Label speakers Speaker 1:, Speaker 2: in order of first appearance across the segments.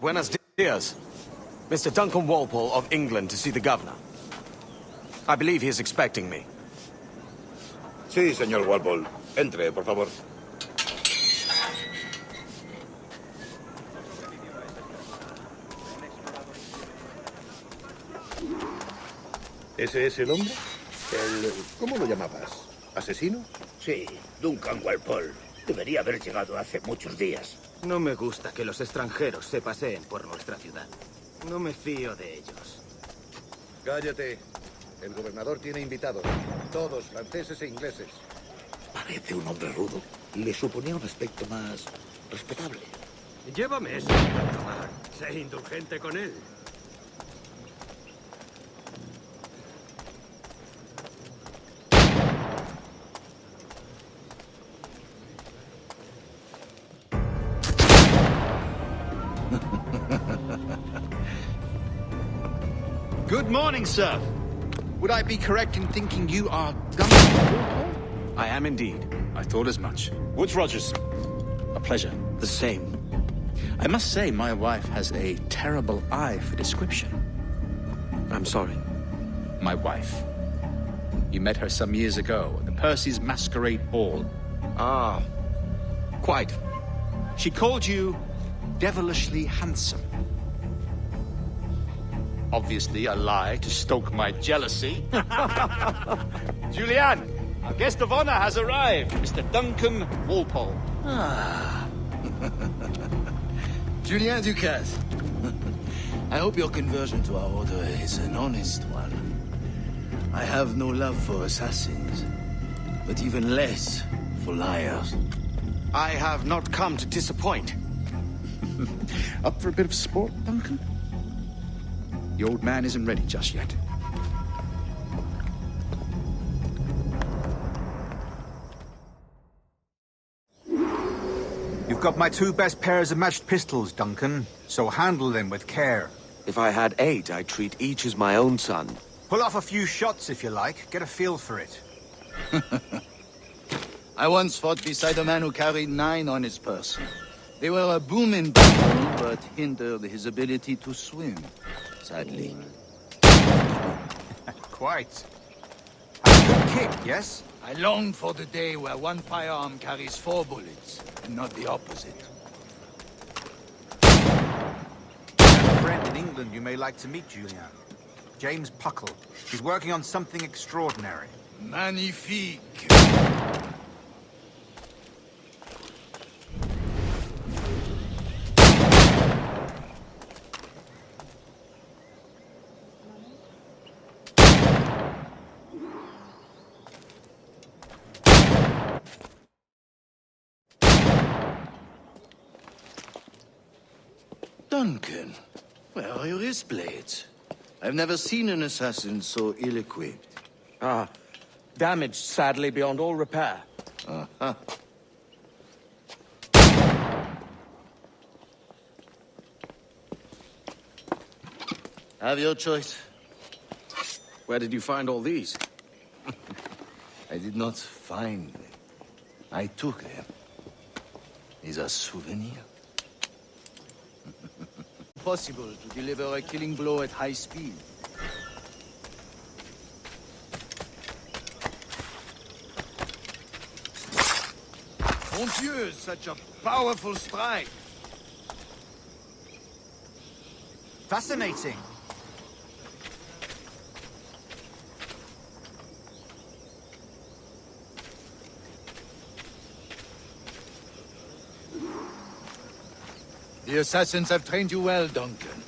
Speaker 1: Buenos dias. Mr. Duncan Walpole of England to see the governor. I believe he is expecting me.
Speaker 2: Sí, señor Walpole. Entre, por favor. ¿Ese es el hombre? ¿Cómo lo llamabas? ¿Asesino?
Speaker 3: Sí, Duncan Walpole. Debería haber llegado hace muchos días.
Speaker 4: No me gusta que los extranjeros se paseen por nuestra ciudad. No me fío de ellos.
Speaker 2: Cállate. El gobernador tiene invitados. Todos franceses e ingleses.
Speaker 3: Parece un hombre rudo. Le suponía un aspecto más respetable.
Speaker 5: Llévame eso a tomar. Sé indulgente con él.
Speaker 6: Good morning, sir. Would I be correct in thinking you are Duncan?
Speaker 1: I am indeed.
Speaker 6: I thought as much. Woods Rogers. A pleasure.
Speaker 1: The same.
Speaker 6: I must say, my wife has a terrible eye for description.
Speaker 1: I'm sorry.
Speaker 6: My wife. You met her some years ago at the Percy's Masquerade Ball.
Speaker 1: Ah, quite.
Speaker 6: She called you devilishly handsome. Obviously a lie to stoke my jealousy. Julianne, our guest of honor has arrived, Mr. Duncan Walpole.
Speaker 7: Ah. Julien Ducasse. I hope your conversion to our order is an honest one. I have no love for assassins, but even less for liars.
Speaker 1: I have not come to disappoint.
Speaker 6: Up for a bit of sport, Duncan? The old man isn't ready just yet.
Speaker 8: You've got my 2 best pairs of matched pistols, Duncan, so handle them with care.
Speaker 1: If I had 8, I'd treat each as my own son.
Speaker 8: Pull off a few shots if you like, get a feel for it.
Speaker 7: I once fought beside a man who carried 9 on his person. They were a boom in battle, but hindered his ability to swim, sadly.
Speaker 8: Quite. Have a good kick, yes?
Speaker 7: I long for the day where one firearm carries 4 bullets, and not the opposite.
Speaker 8: I have a friend in England you may like to meet, Julian. James Puckle. He's working on something extraordinary.
Speaker 7: Magnifique! Duncan, where are your wrist blades? I've never seen an assassin so ill-equipped.
Speaker 1: Ah, damaged sadly beyond all repair.
Speaker 7: Uh-huh. Have your choice.
Speaker 1: Where did you find all these?
Speaker 7: I did not find them. I took them. Is a souvenir. Possible to deliver a killing blow at high speed. Mon Dieu, such a powerful strike.
Speaker 8: Fascinating.
Speaker 7: The assassins have trained you well, Duncan.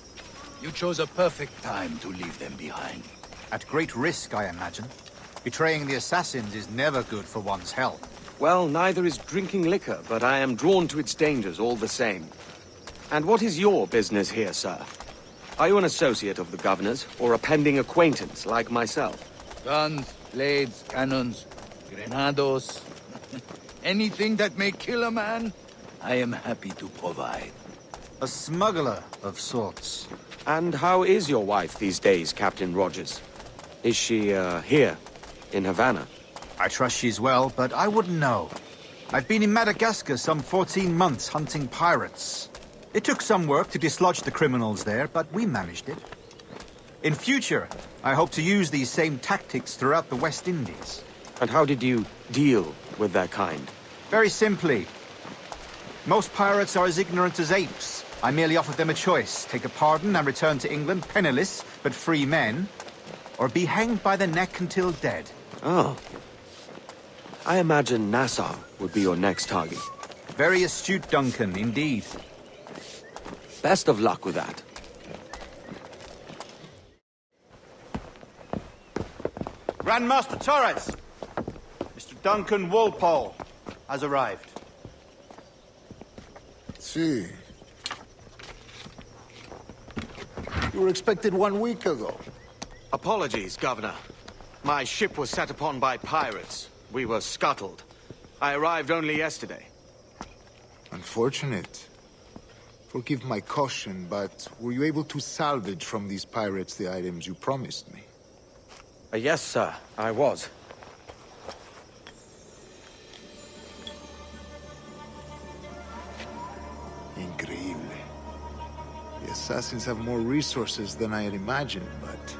Speaker 7: You chose a perfect time to leave them behind.
Speaker 8: At great risk, I imagine. Betraying the assassins is never good for one's health.
Speaker 1: Well, neither is drinking liquor, but I am drawn to its dangers all the same. And what is your business here, sir? Are you an associate of the governor's, or a pending acquaintance like myself?
Speaker 7: Guns, blades, cannons, grenados. Anything that may kill a man, I am happy to provide.
Speaker 8: A smuggler of sorts.
Speaker 1: And how is your wife these days, Captain Rogers? Is she, here, in Havana?
Speaker 8: I trust she's well, but I wouldn't know. I've been in Madagascar some 14 months hunting pirates. It took some work to dislodge the criminals there, but we managed it. In future, I hope to use these same tactics throughout the West Indies.
Speaker 1: And how did you deal with their kind?
Speaker 8: Very simply. Most pirates are as ignorant as apes. I merely offered them a choice. Take a pardon and return to England penniless, but free men. Or be hanged by the neck until dead.
Speaker 1: Oh. I imagine Nassau would be your next target.
Speaker 8: Very astute, Duncan, indeed.
Speaker 1: Best of luck with that.
Speaker 8: Grandmaster Torres! Mr. Duncan Walpole has arrived.
Speaker 9: See. You were expected 1 week ago.
Speaker 1: Apologies, Governor. My ship was set upon by pirates. We were scuttled. I arrived only yesterday.
Speaker 9: Unfortunate. Forgive my caution, but were you able to salvage from these pirates the items you promised me?
Speaker 1: Yes, sir, I was.
Speaker 9: Increíble. The assassins have more resources than I had imagined, but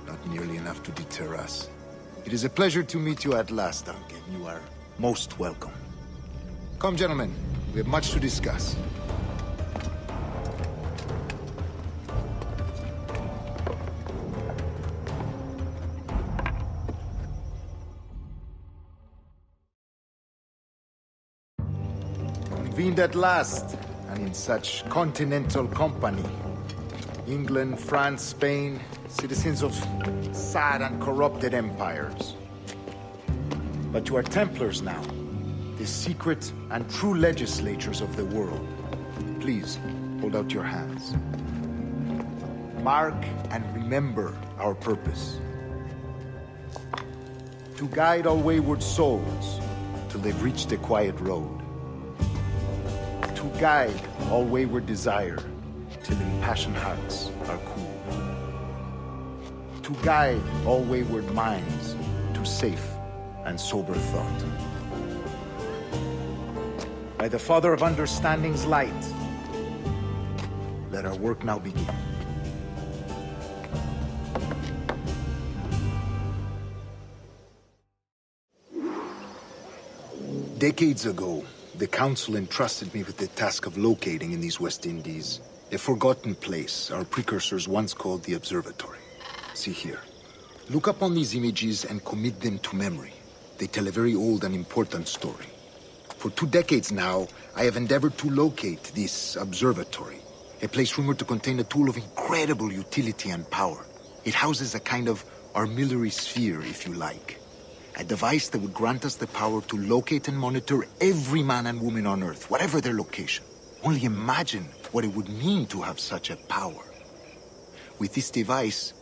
Speaker 9: not nearly enough to deter us. It is a pleasure to meet you at last, Duncan. You are most welcome. Come, gentlemen. We have much to discuss. Convened at last, and in such continental company. England, France, Spain, citizens of sad and corrupted empires. But you are Templars now, the secret and true legislators of the world. Please, hold out your hands. Mark and remember our purpose. To guide all wayward souls till they've reached the quiet road. To guide all wayward desire till impassioned hearts are cool. To guide all wayward minds to safe and sober thought. By the Father of Understanding's light, let our work now begin. Decades ago, the Council entrusted me with the task of locating in these West Indies a forgotten place our precursors once called the Observatory. See here. Look upon these images and commit them to memory. They tell a very old and important story. For 2 decades now, I have endeavored to locate this observatory, a place rumored to contain a tool of incredible utility and power. It houses a kind of armillary sphere, if you like. A device that would grant us the power to locate and monitor every man and woman on Earth, whatever their location. Only imagine what it would mean to have such a power. With this device,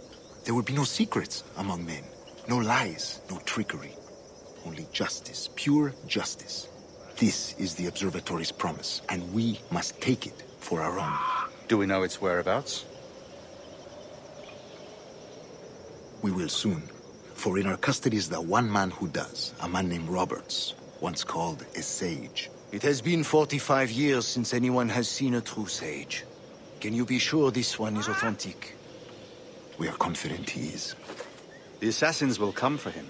Speaker 9: there would be no secrets among men, no lies, no trickery. Only justice, pure justice. This is the Observatory's promise, and we must take it for our own.
Speaker 6: Do we know its whereabouts?
Speaker 9: We will soon. For in our custody is the one man who does, a man named Roberts, once called a sage.
Speaker 7: It has been 45 years since anyone has seen a true sage. Can you be sure this one is authentic?
Speaker 9: We are confident he is.
Speaker 6: The assassins will come for him.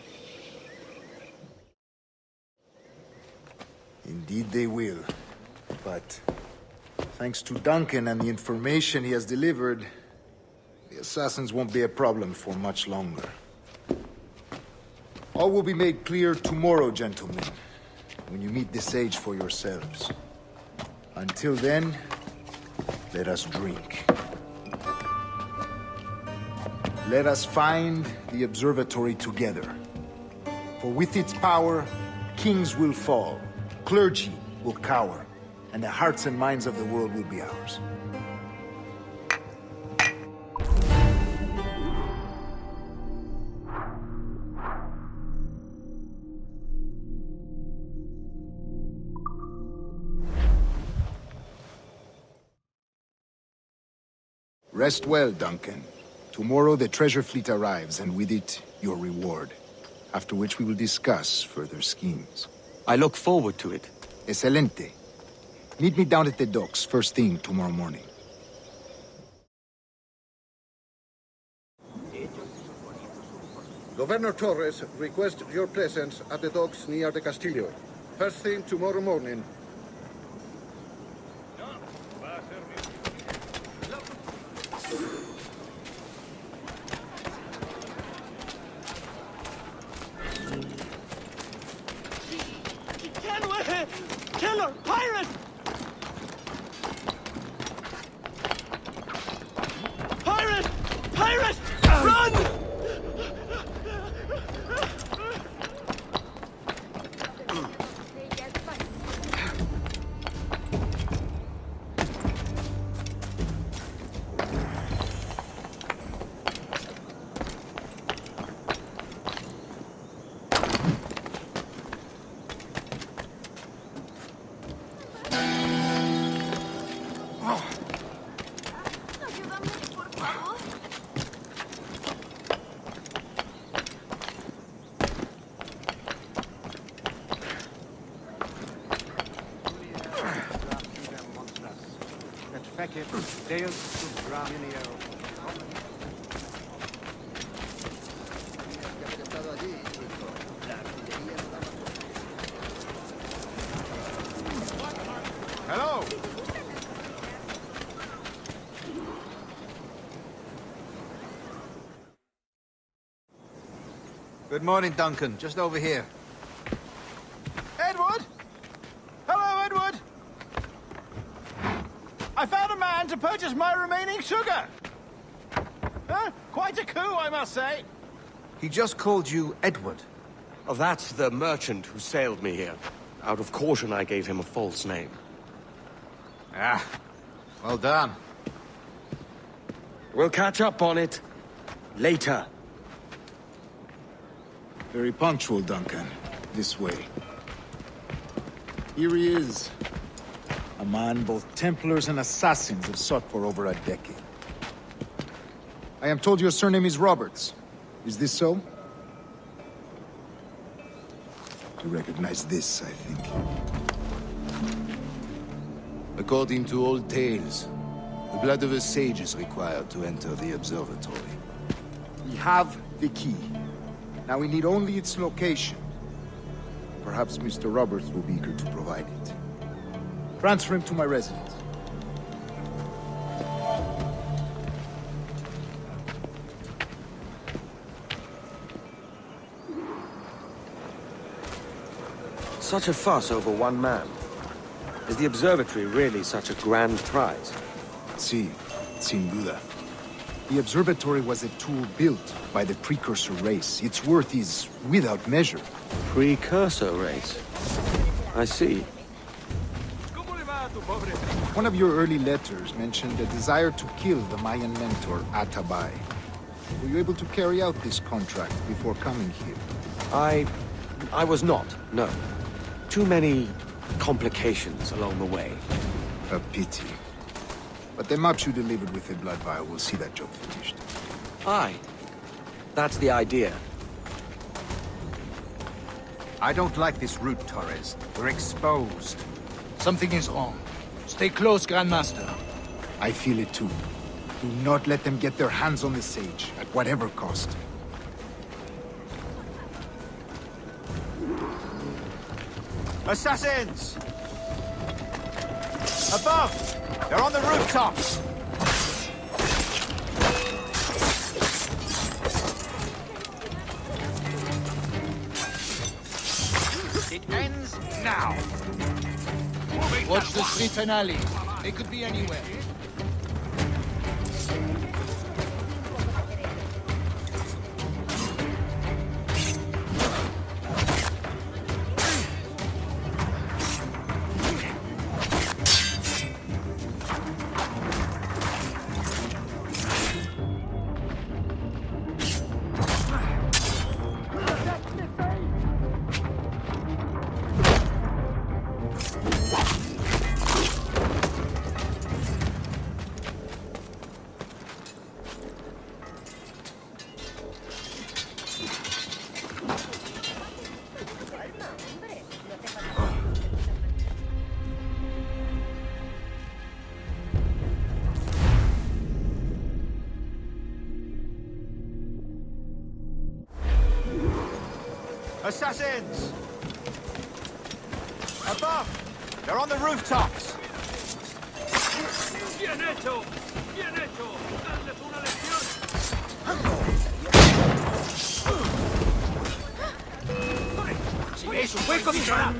Speaker 9: Indeed they will. But thanks to Duncan and the information he has delivered, the assassins won't be a problem for much longer. All will be made clear tomorrow, gentlemen, when you meet the sage for yourselves. Until then, let us drink. Let us find the observatory together. For with its power, kings will fall, clergy will cower, and the hearts and minds of the world will be ours. Rest well, Duncan. Tomorrow the treasure fleet arrives, and with it, your reward. After which we will discuss further schemes.
Speaker 1: I look forward to it.
Speaker 9: Excelente. Meet me down at the docks first thing tomorrow morning.
Speaker 2: Governor Torres requests your presence at the docks near the Castillo. First thing tomorrow morning.
Speaker 1: Killer! Pirate! Pirate! Pirate! Run!
Speaker 8: Hello! Good morning, Duncan. Just over here. Edward! Hello, Edward! I found a man to purchase my remaining sugar! Huh? Quite a coup, I must say. He just called you Edward.
Speaker 1: Oh, that's the merchant who sailed me here. Out of caution, I gave him a false name.
Speaker 8: Ah, well done.
Speaker 1: We'll catch up on it later.
Speaker 9: Very punctual, Duncan. This way. Here he is. A man both Templars and Assassins have sought for over a decade. I am told your surname is Roberts. Is this so? You recognize this, I think.
Speaker 7: According to old tales, the blood of a sage is required to enter the observatory.
Speaker 9: We have the key. Now we need only its location. Perhaps Mr. Roberts will be eager to provide it. Transfer him to my residence.
Speaker 1: Such a fuss over one man. Is the observatory really such a grand prize?
Speaker 9: Sí, sin duda. The observatory was a tool built by the precursor race. Its worth is without measure.
Speaker 1: Precursor race. I see.
Speaker 9: One of your early letters mentioned a desire to kill the Mayan mentor, Atabay. Were you able to carry out this contract before coming here?
Speaker 1: I was not, no. Too many complications along the way.
Speaker 9: A pity. But the maps you delivered with the blood vial will see that job finished.
Speaker 1: Aye. That's the idea.
Speaker 8: I don't like this route, Torres. We're exposed.
Speaker 3: Something is wrong. Stay close, Grandmaster.
Speaker 9: I feel it too. Do not let them get their hands on the sage, at whatever cost.
Speaker 8: Assassins! Above! They're on the rooftops! It ends now!
Speaker 3: Watch the streets and alleys. They could be anywhere.
Speaker 8: Assassins! Above! They're on the rooftops!
Speaker 5: ¡Bien hecho! ¡Bien hecho! ¡Dadles una lección!
Speaker 4: ¡Es un buen comisionado!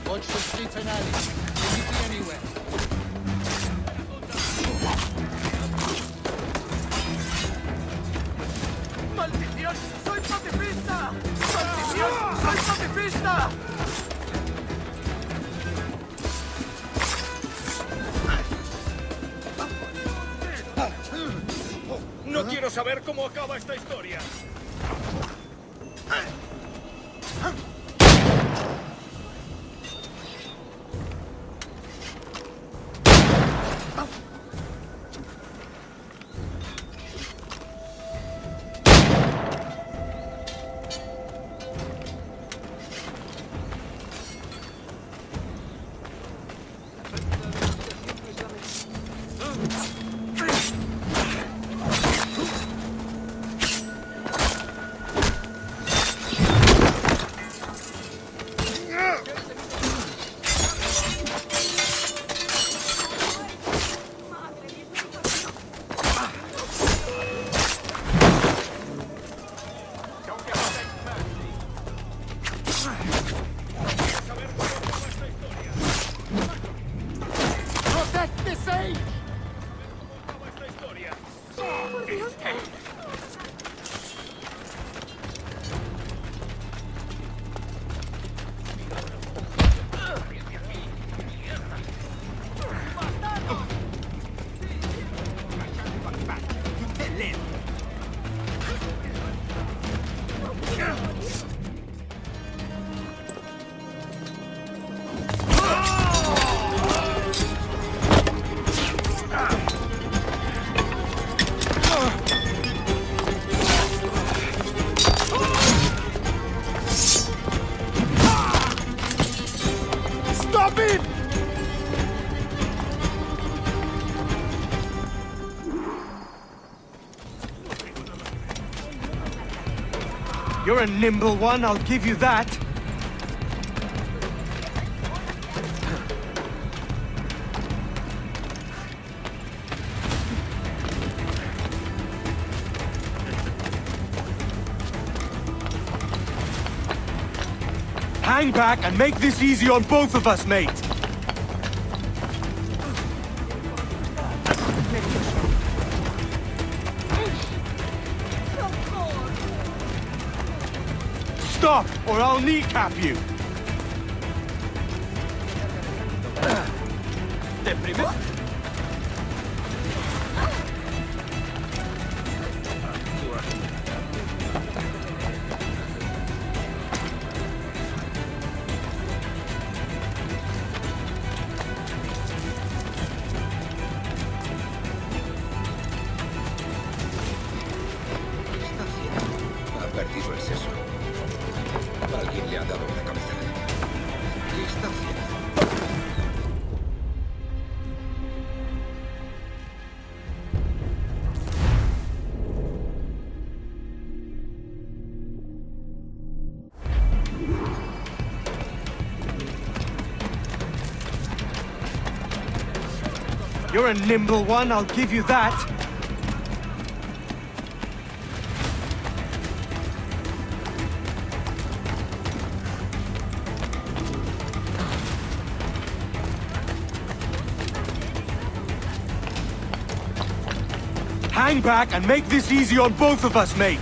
Speaker 7: Watch the streets and alleys. Can you be anywhere?
Speaker 5: ¡Maldición! ¡Soy pacifista! ¡Maldición! ¡Soy pacifista!
Speaker 2: No quiero saber cómo acaba esta historia.
Speaker 1: You're a nimble one, I'll give you that. Hang back and make this easy on both of us, mate. Stop, or I'll kneecap you.
Speaker 3: Ha perdido el seso. Alguien le ha dado en la cabeza. ¿Qué está haciendo?
Speaker 1: You're a nimble one, I'll give you that. Hang back and make this easy on both of us, mate.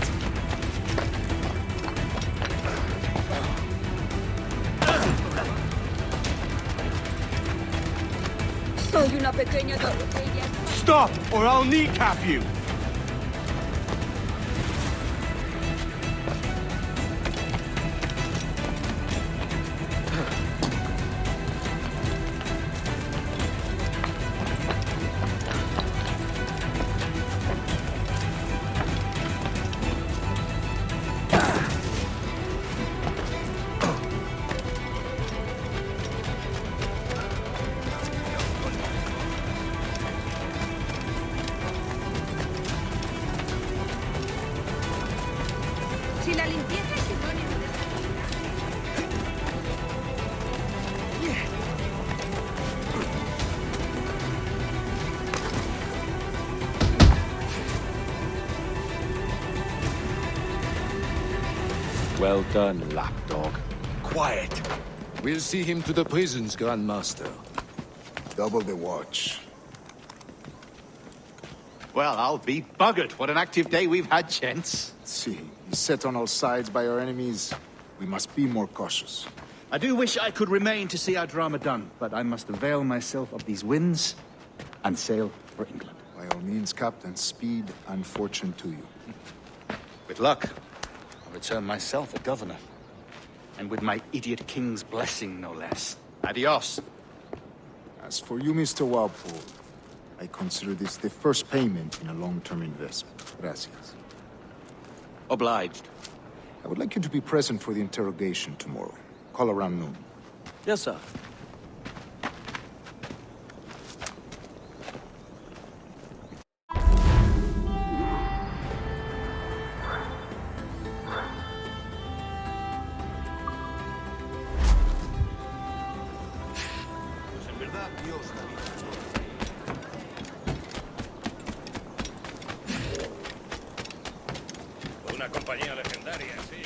Speaker 10: Soy una pequeña doncella.
Speaker 1: Stop, or I'll kneecap you.
Speaker 10: Si la limpieza es sinónimo de
Speaker 1: Well done, lapdog. Quiet.
Speaker 7: We'll see him to the prisons, Grandmaster.
Speaker 9: Double the watch.
Speaker 8: Well, I'll be buggered. What an active day we've had, gents.
Speaker 9: See, beset on all sides by our enemies, we must be more cautious.
Speaker 8: I do wish I could remain to see our drama done, but I must avail myself of these winds and sail for England.
Speaker 9: By all means, Captain, speed and fortune to you.
Speaker 8: With luck, I'll return myself a governor. And with my idiot king's blessing, no less. Adios.
Speaker 9: As for you, Mr. Walpole, I consider this the first payment in a long-term investment. Gracias.
Speaker 1: Obliged.
Speaker 9: I would like you to be present for the interrogation tomorrow. Call around noon.
Speaker 1: Yes, sir.
Speaker 5: Una compañía legendaria, sí.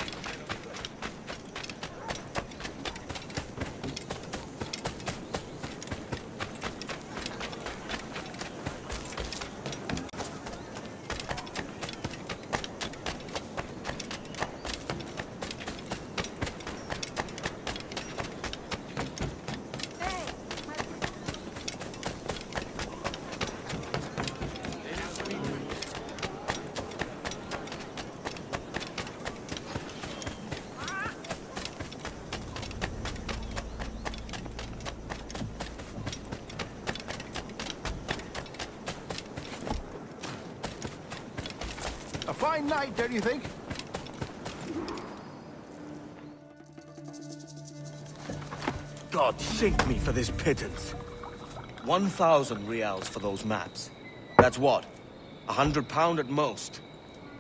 Speaker 8: A fine night, don't you think?
Speaker 1: God sink me for this pittance. 1,000 reals for those maps. That's what? £100 at most.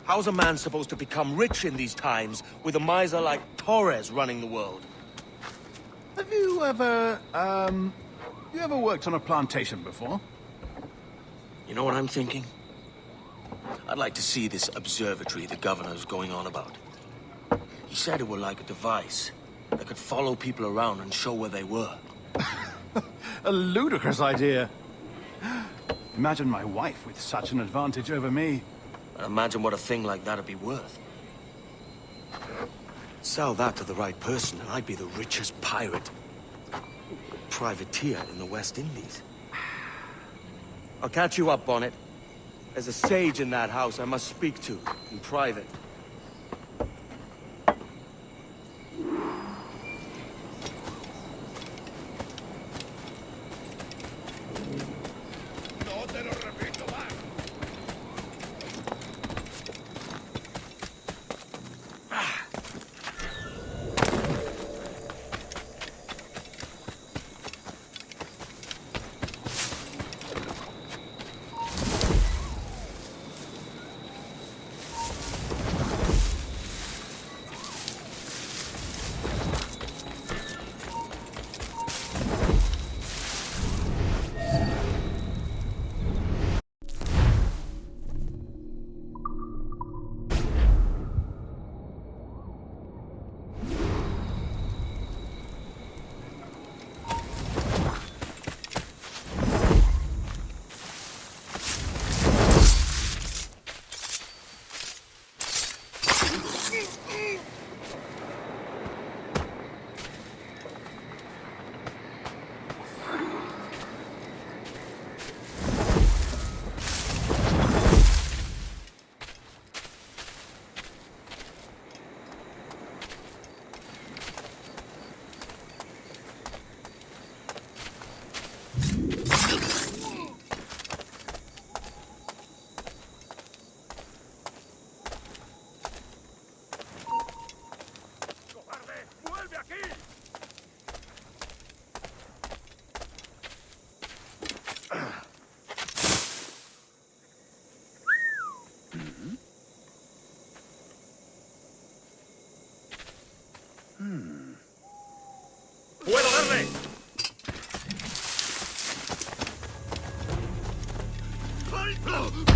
Speaker 1: How's a man supposed to become rich in these times with a miser like Torres running the world?
Speaker 11: Have you ever, worked on a plantation before?
Speaker 1: You know what I'm thinking? I'd like to see this observatory the governor's going on about. He said it were like a device that could follow people around and show where they were.
Speaker 11: A ludicrous idea. Imagine my wife with such an advantage over me.
Speaker 1: And imagine what a thing like that'd be worth. Sell that to the right person and I'd be the richest pirate. Privateer in the West Indies. I'll catch you up, Bonnet. There's a sage in that house I must speak to, in private.
Speaker 3: No te lo repito más.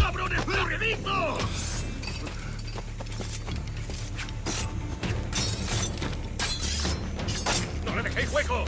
Speaker 3: ¡Cabrón escurridizo! ¡No le dejéis hueco!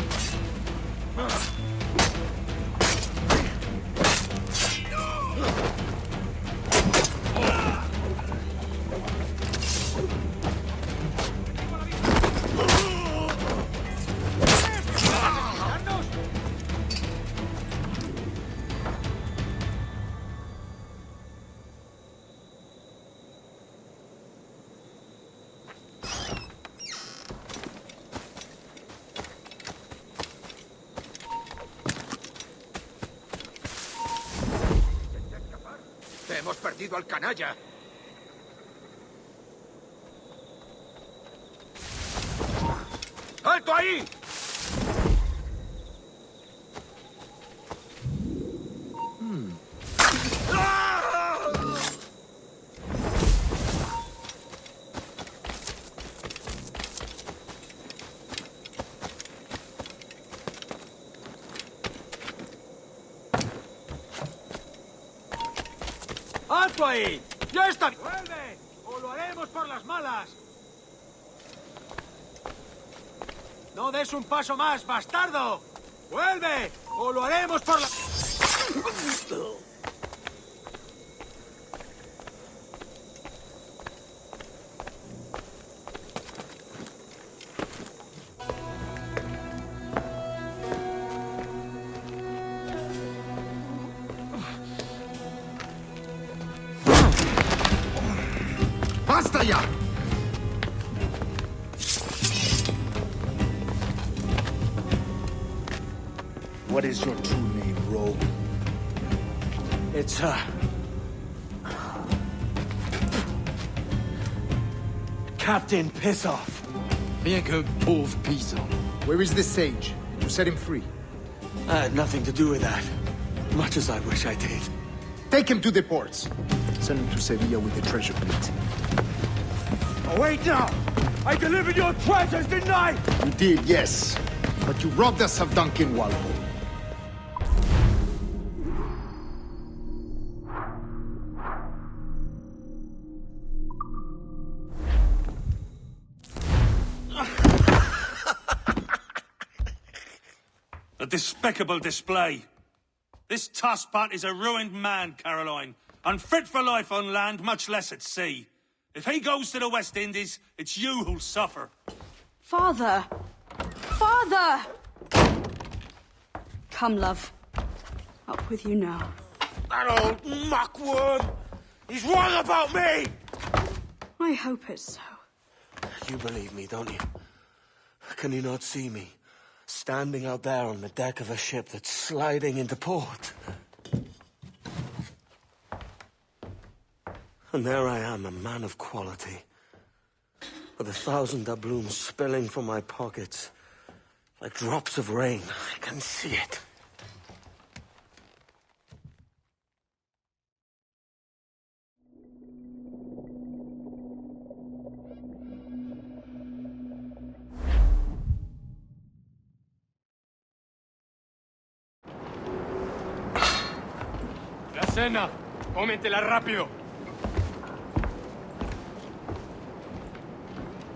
Speaker 3: ¡Hemos perdido al canalla! ¡Alto ahí!
Speaker 5: ¡Alto ahí! ¡Ya está! ¡Vuelve! ¡O lo haremos por las malas! ¡No des un paso más, bastardo! ¡Vuelve! ¡O lo haremos por la...
Speaker 9: ¡Basta ya! What is your true name, rogue?
Speaker 1: It's, Captain Pissoff.
Speaker 7: Bien que pauvre paysan.
Speaker 9: Where is the sage? You set him free.
Speaker 1: I had nothing to do with that. Much as I wish I did.
Speaker 9: Take him to the ports. Send him to Sevilla with the treasure plate.
Speaker 5: Oh, wait now! I delivered your treasures, didn't I?
Speaker 9: You did, yes. But you robbed us of Duncan Walpole.
Speaker 12: A despicable display. This Tosspot is a ruined man, Caroline. Unfit for life on land, much less at sea. If he goes to the West Indies, it's you who'll suffer.
Speaker 10: Father! Father! Come, love. Up with you now.
Speaker 5: That old muckworm! He's wrong about me!
Speaker 10: I hope it's so.
Speaker 1: You believe me, don't you? Can you not see me? Standing out there on the deck of a ship that's sliding into port. And there I am, a man of quality. With 1,000 doubloons spilling from my pockets. Like drops of rain. I can see it.
Speaker 5: La cena. Cómetela rápido.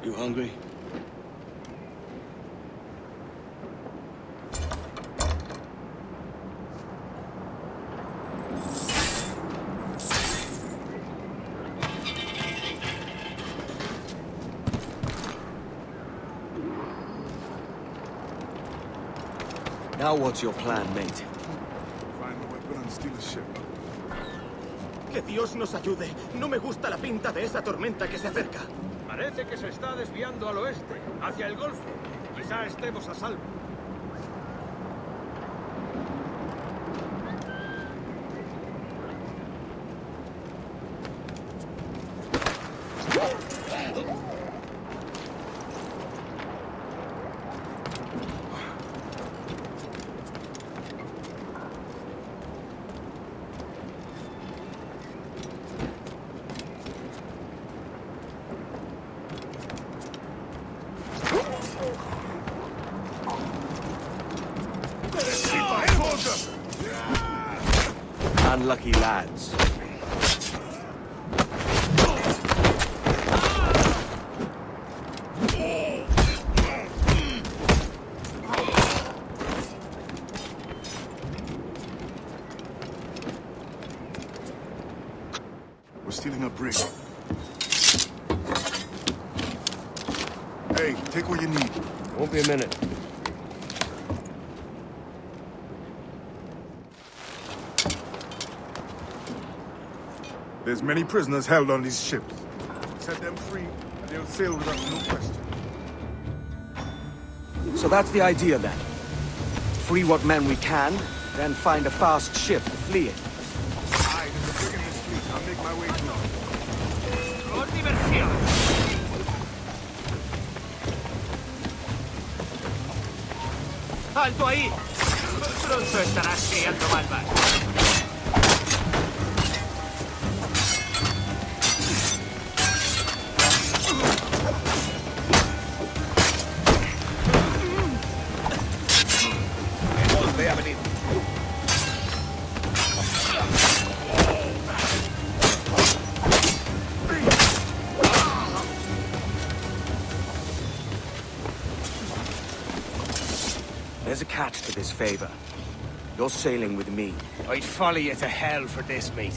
Speaker 7: You hungry?
Speaker 1: Now what's your plan, mate?
Speaker 9: Find a weapon and steal a ship.
Speaker 4: Que Dios nos ayude. No me gusta la pinta de esa tormenta que se acerca.
Speaker 5: Parece que se está desviando al oeste, hacia el Golfo. Quizá estemos a salvo.
Speaker 1: Unlucky lads.
Speaker 13: We're stealing a brig. Hey, take what you need.
Speaker 1: Won't be a minute.
Speaker 13: There's many prisoners held on these ships. Set them free, and they'll sail with us, no question.
Speaker 1: So that's the idea then. Free what men we can, then find a fast ship to flee in.
Speaker 13: Aye, there's a brig in this fleet. I'll make my way through.
Speaker 5: ¡Con diversión! ¡Alto ahí! Pronto estarás criando malvas.
Speaker 2: Ve a venir.
Speaker 1: There's a catch to this favor. You're sailing with me.
Speaker 5: I'd follow you to hell for this, mate.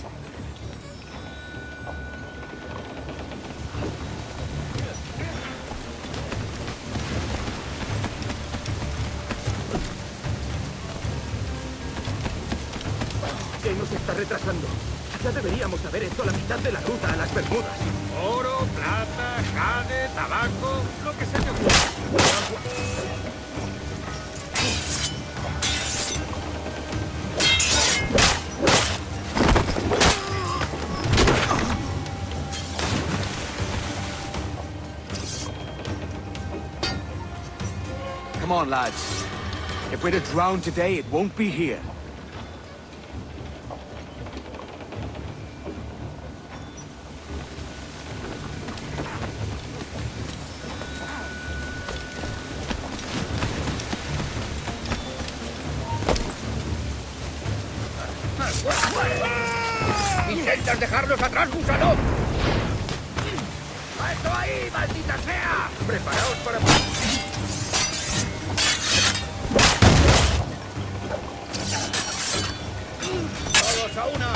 Speaker 4: ¿Qué nos está retrasando? Ya deberíamos haber hecho la mitad de la ruta a las Bermudas.
Speaker 5: Oro, plata, jade, tabaco, lo que se te ocurra.
Speaker 1: Come on, lads. If we're to drown today, it won't be here.
Speaker 5: ¡Intentas dejarnos atrás, gusano! ¡Alto ahí, maldita sea! ¡Preparaos para... ¡Todos a una!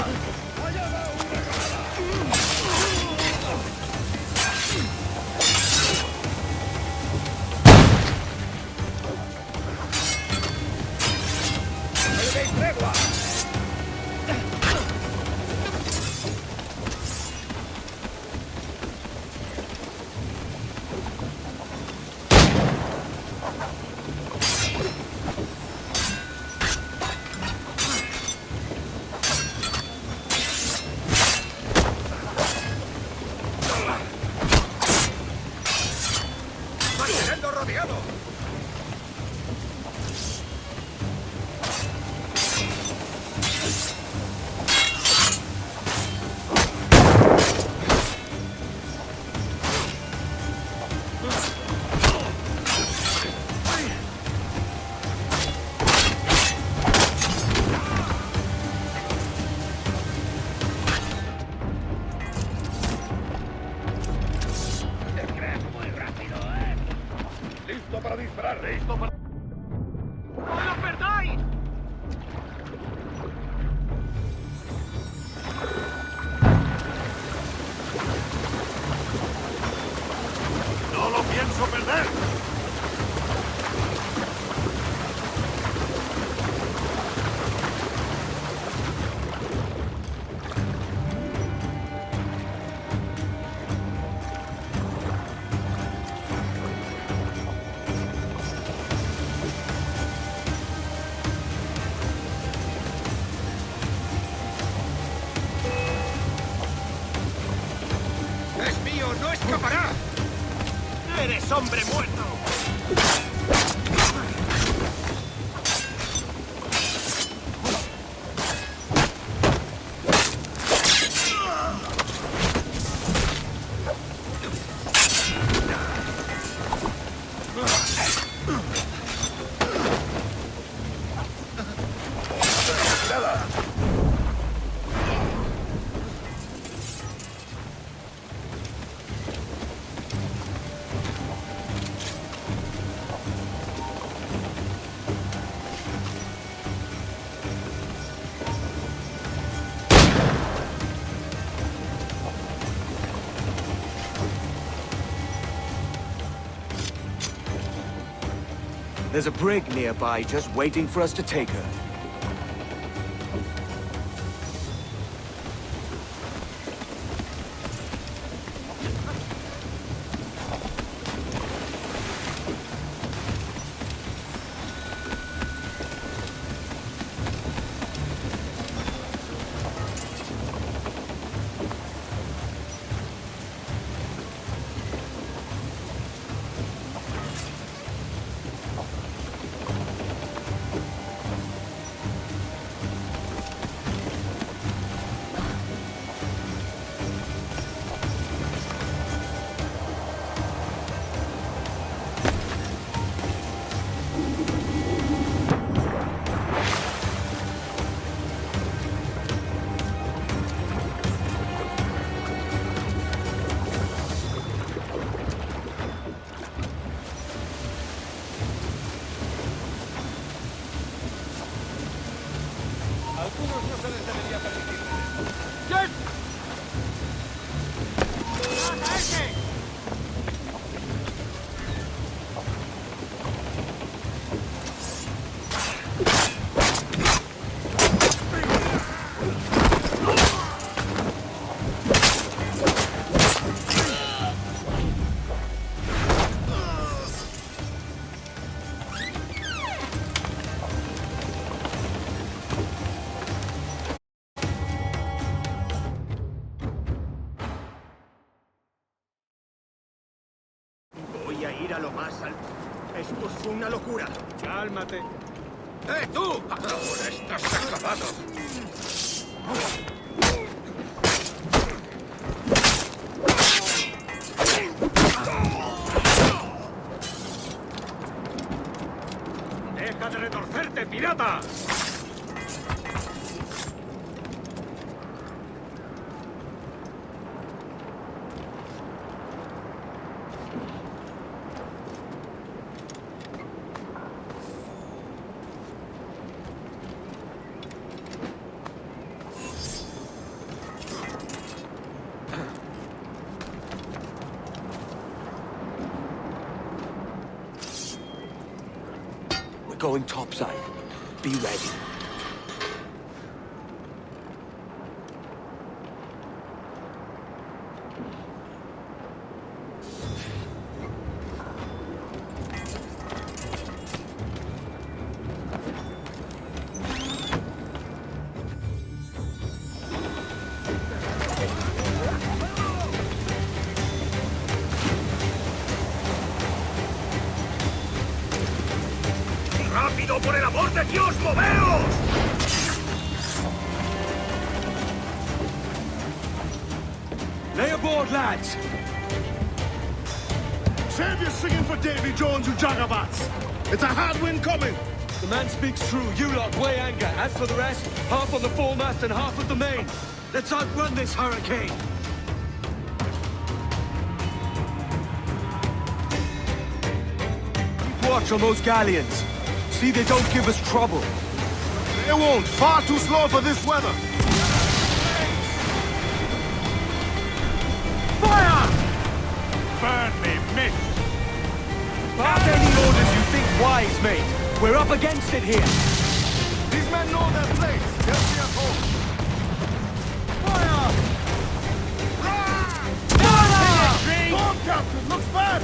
Speaker 5: ¡No le deis tregua! ¡No escapará! ¡Eres hombre muerto!
Speaker 1: There's a brig nearby just waiting for us to take her.
Speaker 4: Voy a ir a lo más alto. Esto es una locura.
Speaker 5: Cálmate.
Speaker 3: ¡Tú! Ahora estás acabado.
Speaker 5: ¡Deja de retorcerte, pirata!
Speaker 1: We're going topside. Be ready.
Speaker 5: ¡Rápido, por el amor de Dios, moveos!
Speaker 1: Lay aboard, lads!
Speaker 13: Save your singing for Davy Jones, you jagabats! It's a hard wind coming!
Speaker 1: The man speaks true. You lot weigh anchor. As for the rest, half on the foremast and half at the main. Let's outrun this hurricane. Keep watch on those galleons. See they don't give us trouble.
Speaker 13: They won't. Far too slow for this weather.
Speaker 5: Fire! Burn me, miss!
Speaker 1: Pass any orders you think wise, mate. We're up against it here.
Speaker 13: These men know their place. They'll see us home.
Speaker 5: Fire!
Speaker 13: Fire! Storm, Captain! Looks bad!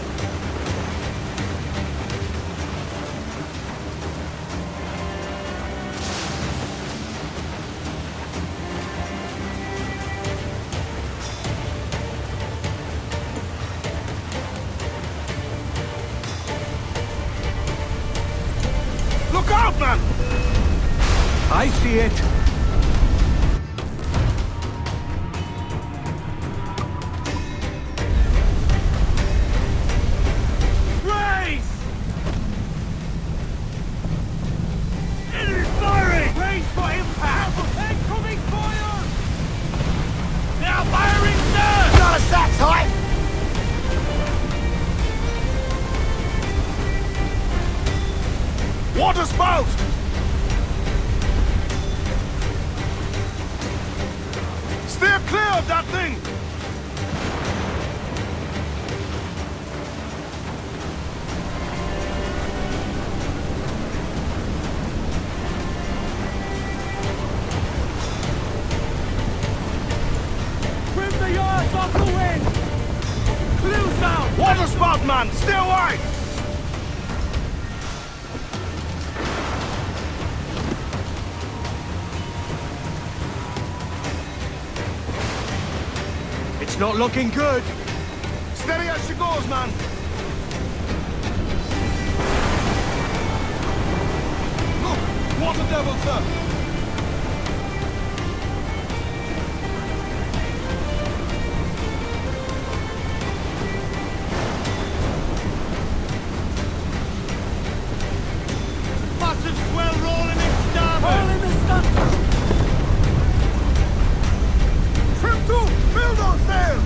Speaker 5: Look out, man!
Speaker 1: I see it.
Speaker 5: Race! Enemy firing! Race for impact! Incoming fire! Now firing, sir!
Speaker 13: Got a sack tight! Water spout!
Speaker 5: Throttle wind! Clues down!
Speaker 11: Water spout, man! Stay away!
Speaker 1: It's not looking good.
Speaker 11: Steady as she goes, man! Look! Water devil, sir!
Speaker 5: Massive swell rolling in starboard! All in the stunsail!
Speaker 11: Trim to! Fill those sails!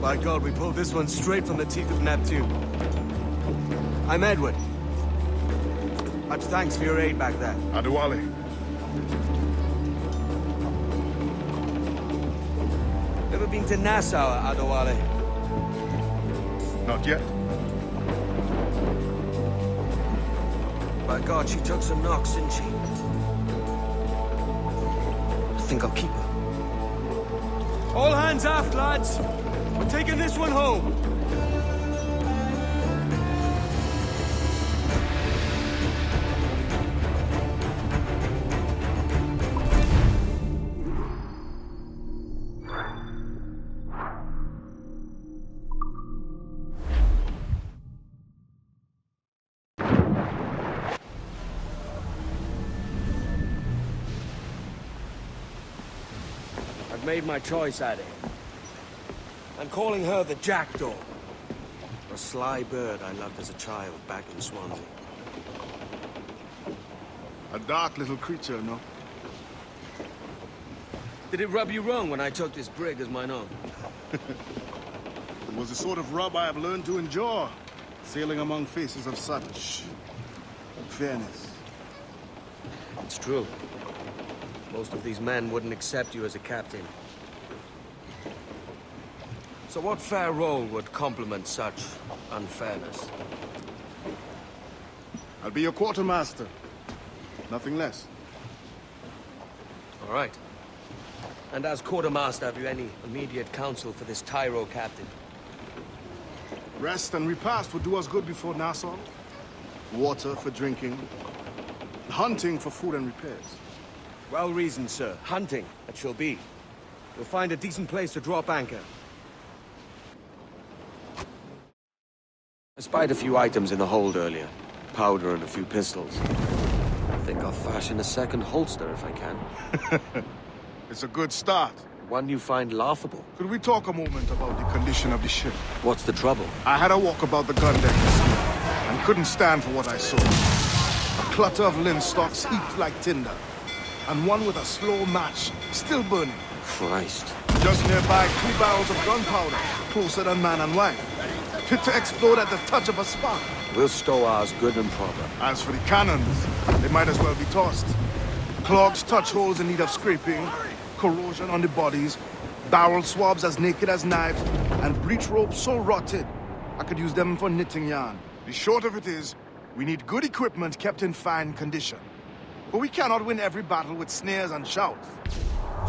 Speaker 1: By God, we pulled this one straight from the teeth of Neptune. I'm Edward. Much thanks for your aid back there.
Speaker 13: Adewale.
Speaker 1: Ever been to Nassau, Adewale?
Speaker 13: Not yet.
Speaker 1: By God, she took some knocks, didn't she? I think I'll keep her. All hands aft, lads! We're taking this one home! I've made my choice, Addy. I'm calling her the Jackdaw. A sly bird I loved as a child back in Swansea.
Speaker 13: A dark little creature, no?
Speaker 1: Did it rub you wrong when I took this brig as mine own?
Speaker 13: It was the sort of rub I have learned to endure, sailing among faces of such fairness.
Speaker 1: It's true. Most of these men wouldn't accept you as a captain. So what fair role would complement such unfairness?
Speaker 13: I'll be your quartermaster. Nothing less.
Speaker 1: All right. And as quartermaster, have you any immediate counsel for this Tyro captain?
Speaker 13: Rest and repast would do us good before Nassau. Water for drinking. Hunting for food and repairs.
Speaker 1: Well reasoned, sir. Hunting, it shall be. We'll find a decent place to drop anchor. I spied a few items in the hold earlier. Powder and a few pistols. I think I'll fashion a second holster if I can.
Speaker 13: It's a good start.
Speaker 1: One you find laughable.
Speaker 13: Could we talk a moment about the condition of the ship?
Speaker 1: What's the trouble?
Speaker 13: I had a walk about the gun deck this morning, and couldn't stand for what I saw. A clutter of linstocks heaped like tinder, and one with a slow match still burning.
Speaker 1: Christ.
Speaker 13: Just nearby, 2 barrels of gunpowder, closer than man and wife. Fit to explode at the touch of a spark.
Speaker 1: We'll stow ours good and proper.
Speaker 13: As for the cannons, they might as well be tossed. Clogs touch holes in need of scraping, corrosion on the bodies, barrel swabs as naked as knives, and breech ropes so rotted, I could use them for knitting yarn. The short of it is, we need good equipment kept in fine condition. But we cannot win every battle with snares and shouts.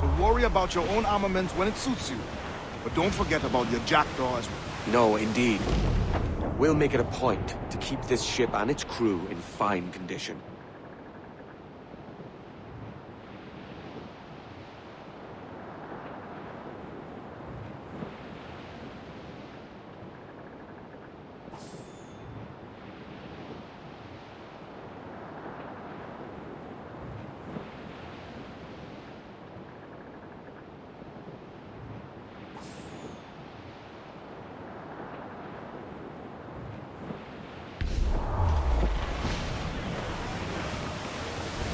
Speaker 13: So worry about your own armaments when it suits you. But don't forget about your jackdaw as well.
Speaker 1: No, indeed. We'll make it a point to keep this ship and its crew in fine condition.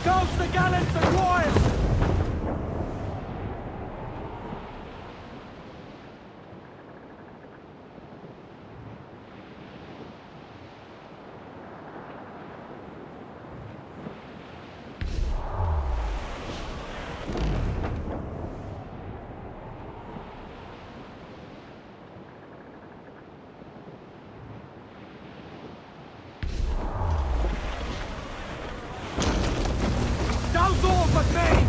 Speaker 5: Douse the gallants and royals! Douse all but me!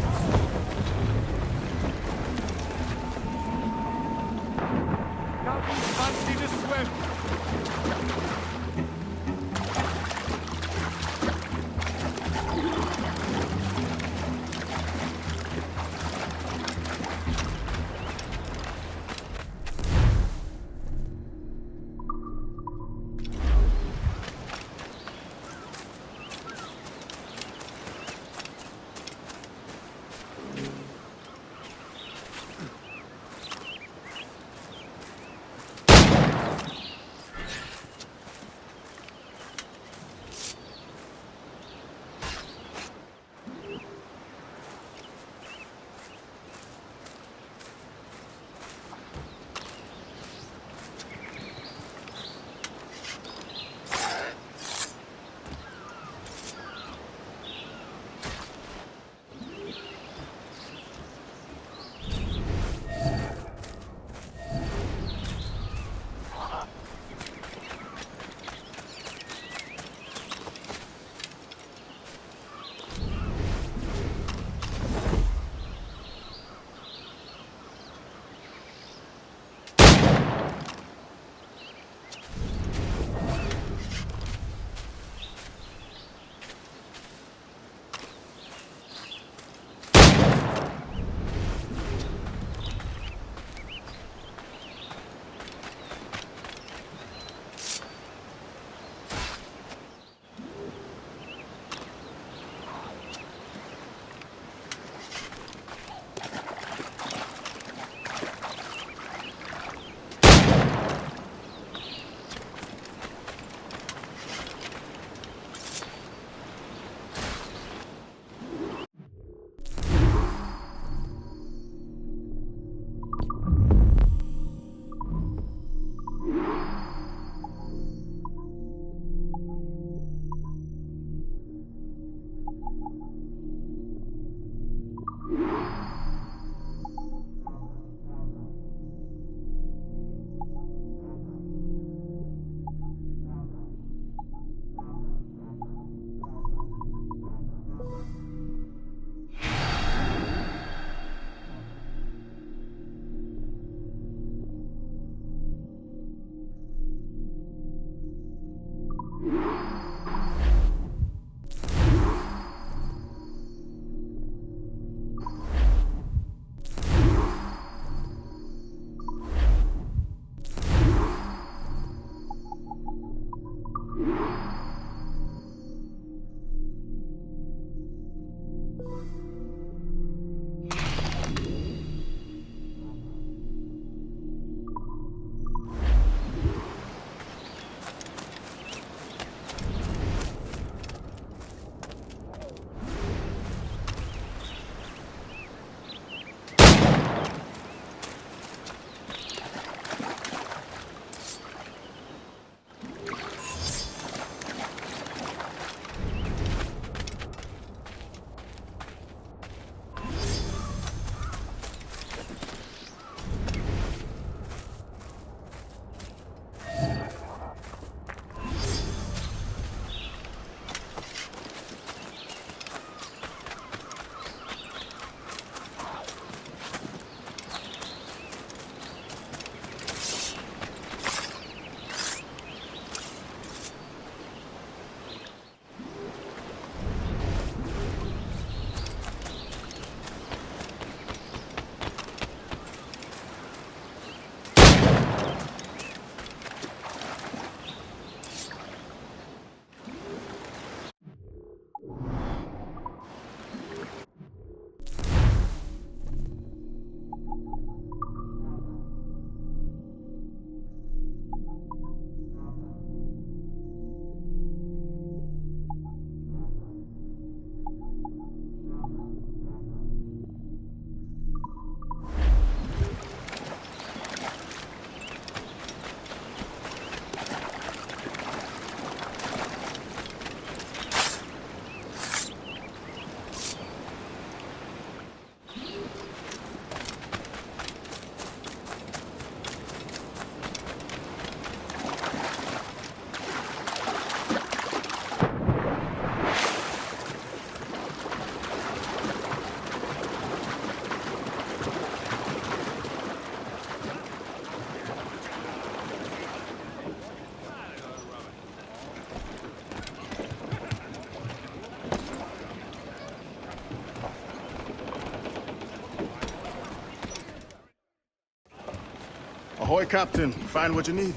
Speaker 13: Ahoy, Captain. Find what you need.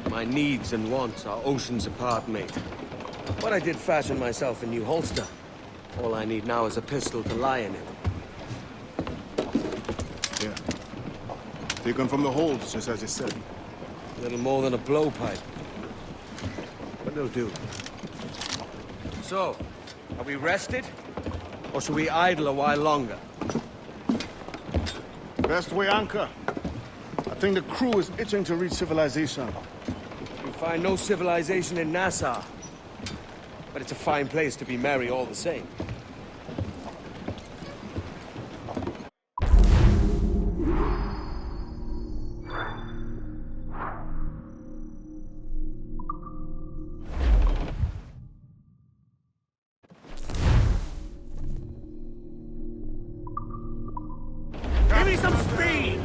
Speaker 1: My needs and wants are oceans apart, mate. But I did fashion myself a new holster. All I need now is a pistol to lie in it.
Speaker 13: Here. Taken from the holds, just as you said.
Speaker 1: Little more than a blowpipe. But it'll do. So, are we rested? Or should we idle a while longer?
Speaker 13: Best way anchor. I think the crew is itching to reach civilization.
Speaker 1: You find no civilization in Nassau. But it's a fine place to be merry all the same.
Speaker 5: Give me some speed!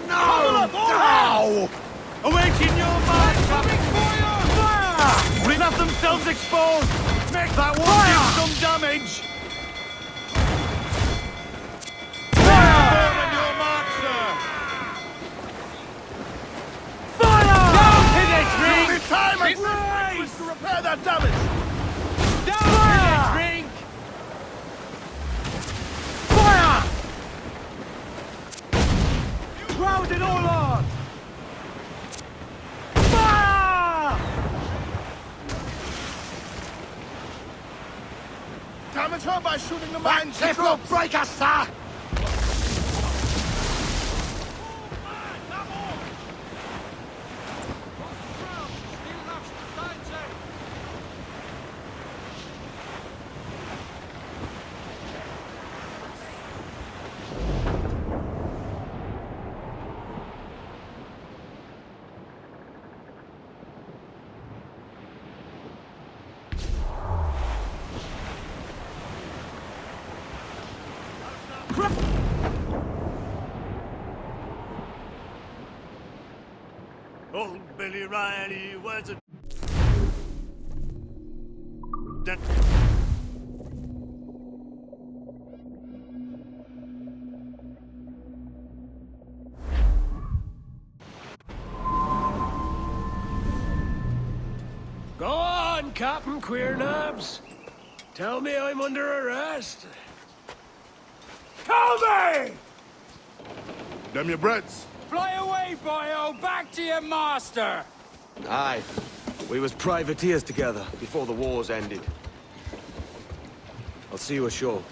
Speaker 12: No!
Speaker 5: Now!
Speaker 12: Awaiting your march!
Speaker 5: Fire!
Speaker 12: We'll have themselves exposed! Make that one do some damage! Fire! On your march, sir!
Speaker 5: Fire!
Speaker 12: Down to the drink!
Speaker 13: The time
Speaker 12: Nice!
Speaker 13: to repair that damage!
Speaker 12: Down to the drink!
Speaker 5: Fire! Crowd it all on! Fire!
Speaker 13: Damage her by shooting the mine.
Speaker 5: It will break us, sir!
Speaker 12: Old Billy Riley was a...
Speaker 5: Go on, Captain Queernabs. Tell me I'm under arrest. Tell me!
Speaker 13: Them your breads.
Speaker 5: Fly away, boyo! Back to your master!
Speaker 1: Aye. We was privateers together before the wars ended. I'll see you ashore.